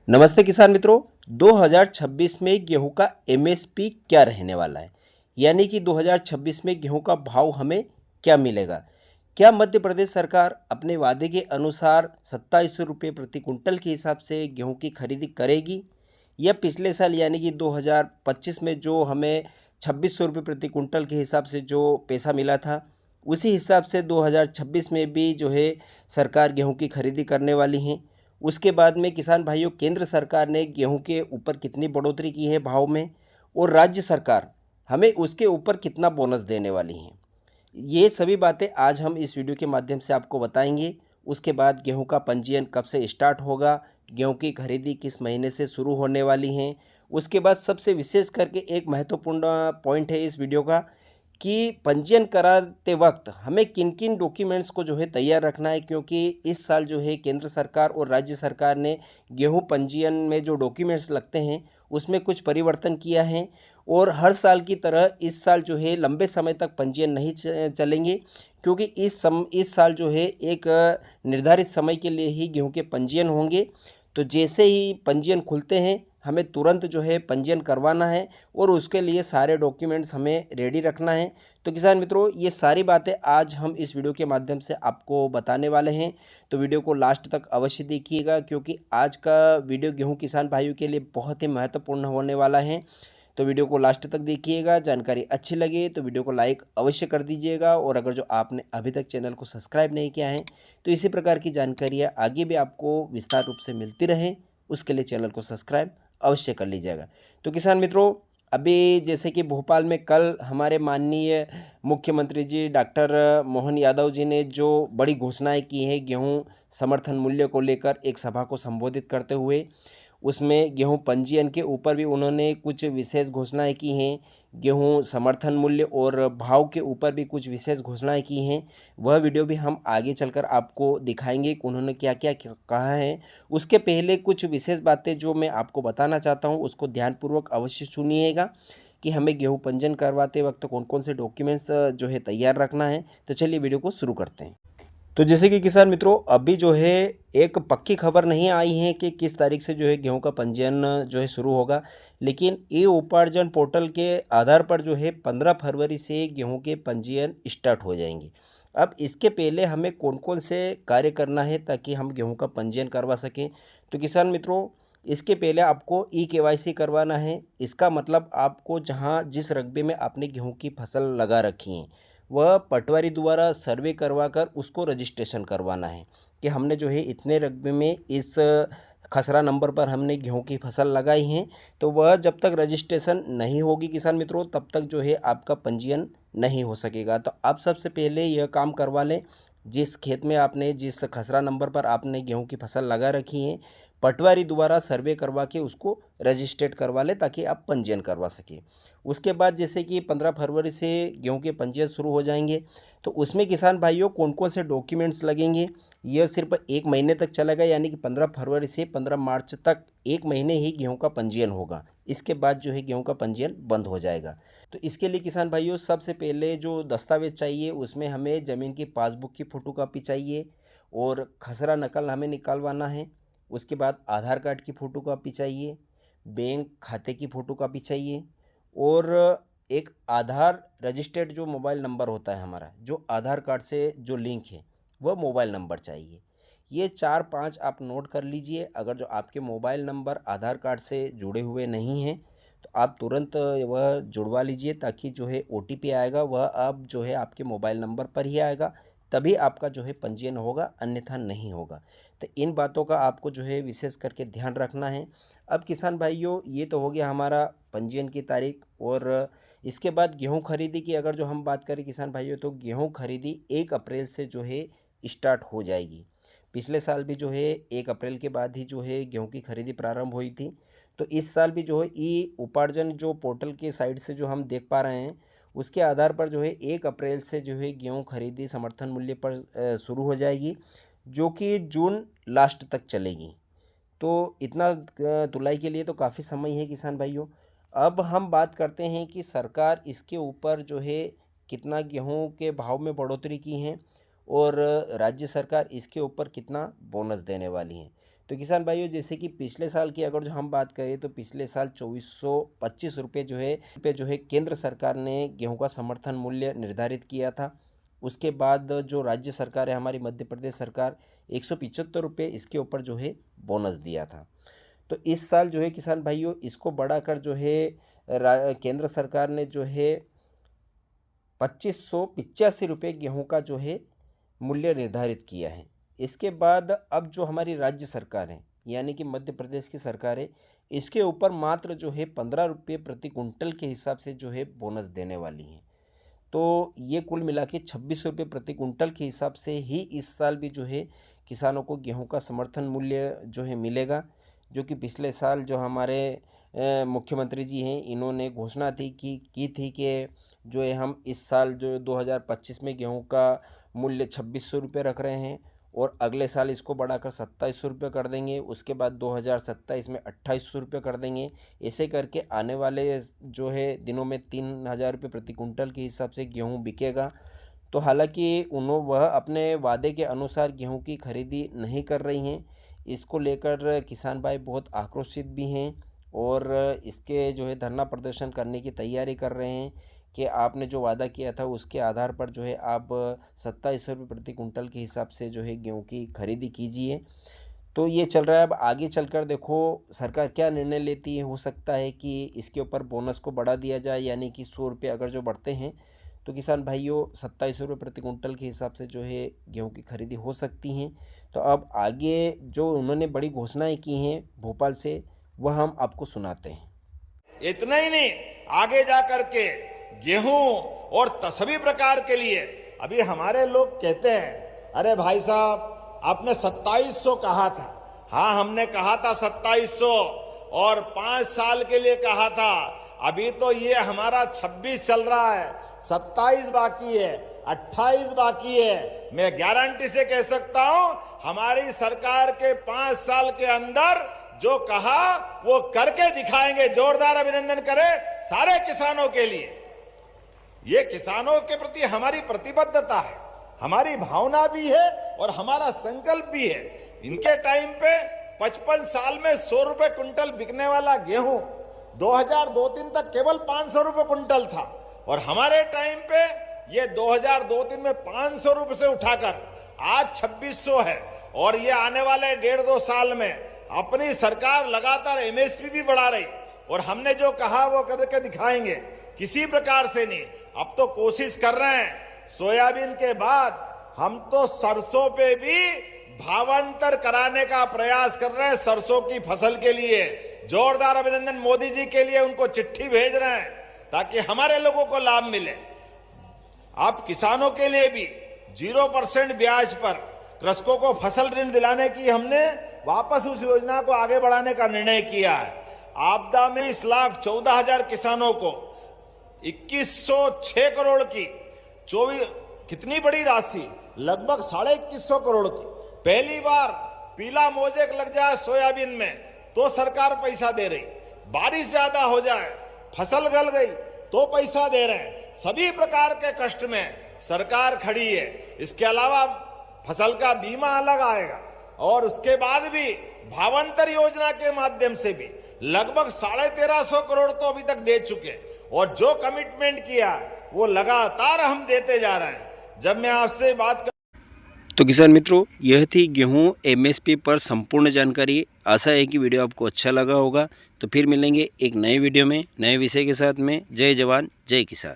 नमस्ते किसान मित्रों। 2026 में गेहूं का एमएसपी क्या रहने वाला है, यानी कि 2026 में गेहूं का भाव हमें क्या मिलेगा। क्या मध्य प्रदेश सरकार अपने वादे के अनुसार 2700 रुपये प्रति कुंटल के हिसाब से गेहूं की खरीदी करेगी, या पिछले साल यानी कि 2025 में जो हमें 2600 रुपये प्रति कुंटल के हिसाब से जो पैसा मिला था, उसी हिसाब से 2026 में भी जो है सरकार गेहूं की खरीदी करने वाली है। उसके बाद में किसान भाइयों, केंद्र सरकार ने गेहूं के ऊपर कितनी बढ़ोतरी की है भाव में, और राज्य सरकार हमें उसके ऊपर कितना बोनस देने वाली है। ये सभी बातें आज हम इस वीडियो के माध्यम से आपको बताएंगे। उसके बाद गेहूं का पंजीयन कब से स्टार्ट होगा, गेहूं की खरीदी किस महीने से शुरू होने वाली है। उसके बाद सबसे विशेष करके एक महत्वपूर्ण पॉइंट है इस वीडियो का, कि पंजीयन कराते वक्त हमें किन किन डॉक्यूमेंट्स को जो है तैयार रखना है, क्योंकि इस साल जो है केंद्र सरकार और राज्य सरकार ने गेहूं पंजीयन में जो डॉक्यूमेंट्स लगते हैं उसमें कुछ परिवर्तन किया है। और हर साल की तरह इस साल जो है लंबे समय तक पंजीयन नहीं चलेंगे, क्योंकि इस साल जो है एक निर्धारित समय के लिए ही गेहूं के पंजीयन होंगे। तो जैसे ही पंजीयन खुलते हैं हमें तुरंत जो है पंजीयन करवाना है, और उसके लिए सारे डॉक्यूमेंट्स हमें रेडी रखना है। तो किसान मित्रों, ये सारी बातें आज हम इस वीडियो के माध्यम से आपको बताने वाले हैं। तो वीडियो को लास्ट तक अवश्य देखिएगा, क्योंकि आज का वीडियो गेहूं किसान भाइयों के लिए बहुत ही महत्वपूर्ण होने वाला है। तो वीडियो को लास्ट तक देखिएगा। जानकारी अच्छी लगे तो वीडियो को लाइक अवश्य कर दीजिएगा, और अगर जो आपने अभी तक चैनल को सब्सक्राइब नहीं किया है तो इसी प्रकार की जानकारियाँ आगे भी आपको विस्तार रूप से मिलती रहे, उसके लिए चैनल को सब्सक्राइब अवश्य कर लीजिएगा। तो किसान मित्रों, अभी जैसे कि भोपाल में कल हमारे माननीय मुख्यमंत्री जी डॉक्टर मोहन यादव जी ने जो बड़ी घोषणाएं की हैं गेहूं समर्थन मूल्य को लेकर एक सभा को संबोधित करते हुए, उसमें गेहूं पंजीयन के ऊपर भी उन्होंने कुछ विशेष घोषणाएं की हैं। गेहूं समर्थन मूल्य और भाव के ऊपर भी कुछ विशेष घोषणाएं की हैं। वह वीडियो भी हम आगे चलकर आपको दिखाएंगे कि उन्होंने क्या क्या कहा है। उसके पहले कुछ विशेष बातें जो मैं आपको बताना चाहता हूं, उसको ध्यानपूर्वक अवश्य सुनिएगा कि हमें गेहूं पंजीयन करवाते वक्त कौन कौन से डॉक्यूमेंट्स जो है तैयार रखना है। तो चलिए वीडियो को शुरू करते हैं। तो जैसे कि किसान मित्रों, अभी जो है एक पक्की खबर नहीं आई है कि किस तारीख से जो है गेहूं का पंजीयन जो है शुरू होगा, लेकिन ई उपार्जन पोर्टल के आधार पर जो है 15 फरवरी से गेहूं के पंजीयन स्टार्ट हो जाएंगे। अब इसके पहले हमें कौन कौन से कार्य करना है ताकि हम गेहूं का पंजीयन करवा सकें। तो किसान मित्रों, इसके पहले आपको ई केवाईसी करवाना है। इसका मतलब आपको जहां जिस रकबे में आपने गेहूं की फसल लगा रखी है वह पटवारी द्वारा सर्वे करवाकर उसको रजिस्ट्रेशन करवाना है, कि हमने जो है इतने रकबे में इस खसरा नंबर पर हमने गेहूं की फसल लगाई है। तो वह जब तक रजिस्ट्रेशन नहीं होगी किसान मित्रों, तब तक जो है आपका पंजीयन नहीं हो सकेगा। तो आप सबसे पहले यह काम करवा लें, जिस खेत में आपने जिस खसरा नंबर पर आपने गेहूं की फसल लगा रखी है, पटवारी द्वारा सर्वे करवा के उसको रजिस्ट्रेट करवा लें ताकि आप पंजीयन करवा सकें। उसके बाद जैसे कि 15 फरवरी से गेहूं के पंजीयन शुरू हो जाएंगे, तो उसमें किसान भाइयों कौन कौन से डॉक्यूमेंट्स लगेंगे, यह सिर्फ एक महीने तक चलेगा, यानी कि 15 फरवरी से 15 मार्च तक एक महीने ही गेहूं का पंजीयन होगा। इसके बाद जो है गेहूं का पंजीयन बंद हो जाएगा। तो इसके लिए किसान भाइयों सबसे पहले जो दस्तावेज चाहिए उसमें हमें ज़मीन की पासबुक की फ़ोटोकॉपी चाहिए, और खसरा नकल हमें निकालवाना है। उसके बाद आधार कार्ड की फ़ोटोकॉपी चाहिए, बैंक खाते की फ़ोटोकॉपी चाहिए, और एक आधार रजिस्टर्ड जो मोबाइल नंबर होता है हमारा, जो आधार कार्ड से जो लिंक है, वह मोबाइल नंबर चाहिए। ये 4-5 आप नोट कर लीजिए। अगर जो आपके मोबाइल नंबर आधार कार्ड से जुड़े हुए नहीं हैं तो आप तुरंत वह जुड़वा लीजिए, ताकि जो है ओटीपी आएगा वह अब जो है आपके मोबाइल नंबर पर ही आएगा, तभी आपका जो है पंजीयन होगा, अन्यथा नहीं होगा। तो इन बातों का आपको जो है विशेष करके ध्यान रखना है। अब किसान भाइयों, ये तो हो गया हमारा पंजीयन की तारीख। और इसके बाद गेहूं खरीदी की अगर जो हम बात करें किसान भाइयों, तो गेहूं खरीदी 1 अप्रैल से जो है स्टार्ट हो जाएगी। पिछले साल भी जो है 1 अप्रैल के बाद ही जो है गेहूं की खरीदी प्रारंभ हुई थी। तो इस साल भी जो है ई उपार्जन जो पोर्टल के साइड से जो हम देख पा रहे हैं, उसके आधार पर जो है 1 अप्रैल से जो है गेहूं खरीदी समर्थन मूल्य पर शुरू हो जाएगी, जो कि जून लास्ट तक चलेगी। तो इतना तुलाई के लिए तो काफ़ी समय है किसान भाइयों। अब हम बात करते हैं कि सरकार इसके ऊपर जो है कितना गेहूं के भाव में बढ़ोतरी की है, और राज्य सरकार इसके ऊपर कितना बोनस देने वाली है। तो किसान भाइयों, जैसे कि पिछले साल की अगर जो हम बात करें तो पिछले साल 2425 रुपये जो है केंद्र सरकार ने गेहूं का समर्थन मूल्य निर्धारित किया था। उसके बाद जो राज्य सरकार है हमारी मध्य प्रदेश सरकार, 175 रुपये इसके ऊपर जो है बोनस दिया था। तो इस साल जो है किसान भाइयों, इसको बढ़ाकर जो है केंद्र सरकार ने जो है 2585 रुपये गेहूँ का जो है मूल्य निर्धारित किया है। इसके बाद अब जो हमारी राज्य सरकार है यानी कि मध्य प्रदेश की सरकार है, इसके ऊपर मात्र जो है 15 रुपये प्रति कुंटल के हिसाब से जो है बोनस देने वाली है। तो ये कुल मिला के 26 रुपये प्रति कुंटल के हिसाब से ही इस साल भी जो है किसानों को गेहूं का समर्थन मूल्य जो है मिलेगा, जो कि पिछले साल जो हमारे मुख्यमंत्री जी हैं इन्होंने घोषणा की थी कि जो है हम इस साल जो 2025 में गेहूं का मूल्य 2600 रुपये रख रहे हैं और अगले साल इसको बढ़ाकर 2700 रुपये कर देंगे, उसके बाद 2027 में 2800 रुपये कर देंगे। ऐसे करके आने वाले जो है दिनों में 3000 रुपये प्रति कुंटल के हिसाब से गेहूं बिकेगा। तो हालांकि वह अपने वादे के अनुसार गेहूं की खरीदी नहीं कर रही हैं। इसको लेकर किसान भाई बहुत आक्रोशित भी हैं और इसके जो है धरना प्रदर्शन करने की तैयारी कर रहे हैं कि आपने जो वादा किया था उसके आधार पर जो है आप 2700 रुपये प्रति कुंटल के हिसाब से जो है गेहूं की खरीदी कीजिए। तो ये चल रहा है। अब आगे चलकर देखो सरकार क्या निर्णय लेती है। हो सकता है कि इसके ऊपर बोनस को बढ़ा दिया जाए, यानी कि 100 रुपये अगर जो बढ़ते हैं तो किसान भाइयों 2700 रुपये प्रति कुंटल के हिसाब से जो है गेहूं की खरीदी हो सकती हैं। तो अब आगे जो उन्होंने बड़ी घोषणाएं की हैं भोपाल से, वह हम आपको सुनाते हैं। इतना ही नहीं, आगे जा करके गेहूं और सभी प्रकार के लिए अभी हमारे लोग कहते हैं, अरे भाई साहब आपने 2700 कहा था। हाँ, हमने कहा था 2700 और 5 साल के लिए कहा था। अभी तो ये हमारा 26 चल रहा है, 27 बाकी है, 28 बाकी है। मैं गारंटी से कह सकता हूं हमारी सरकार के 5 साल के अंदर जो कहा वो करके दिखाएंगे। जोरदार अभिनंदन करें सारे किसानों के लिए। ये किसानों के प्रति हमारी प्रतिबद्धता है, हमारी भावना भी है और हमारा संकल्प भी है। इनके टाइम पे 55 साल में 100 रुपए कुंटल बिकने वाला गेहूं 2002-03 तक केवल 500 रुपए कुंटल था और हमारे टाइम पे ये 2002-03 में 500 रुपए से उठाकर आज 2600 है। और ये आने वाले 1.5-2 साल में अपनी सरकार लगातार एमएसपी भी बढ़ा रही और हमने जो कहा वो करके दिखाएंगे, किसी प्रकार से नहीं। अब तो कोशिश कर रहे हैं, सोयाबीन के बाद हम तो सरसों पे भी भावांतर कराने का प्रयास कर रहे हैं। सरसों की फसल के लिए जोरदार अभिनंदन मोदी जी के लिए, उनको चिट्ठी भेज रहे हैं ताकि हमारे लोगों को लाभ मिले। आप किसानों के लिए भी 0% ब्याज पर कृषकों को फसल ऋण दिलाने की हमने वापस उस योजना को आगे बढ़ाने का निर्णय किया है। आपदा में 20,14,000 किसानों को 2106 करोड़ की 24 कितनी बड़ी राशि, लगभग 2150 करोड़ की। पहली बार पीला मोजेक लग जाए सोयाबीन में तो सरकार पैसा दे रही, बारिश ज्यादा हो जाए, फसल गल गई तो पैसा दे रहे हैं। सभी प्रकार के कष्ट में सरकार खड़ी है। इसके अलावा फसल का बीमा अलग आएगा और उसके बाद भी भावांतर योजना के माध्यम से भी लगभग 1350 करोड़ तो अभी तक दे चुके और जो कमिटमेंट किया वो लगातार हम देते जा रहे हैं। जब मैं आपसे बात तो किसान मित्रों, यह थी गेहूं एमएसपी पर संपूर्ण जानकारी। आशा है कि वीडियो आपको अच्छा लगा होगा। तो फिर मिलेंगे एक नए वीडियो में नए विषय के साथ में। जय जवान जय किसान।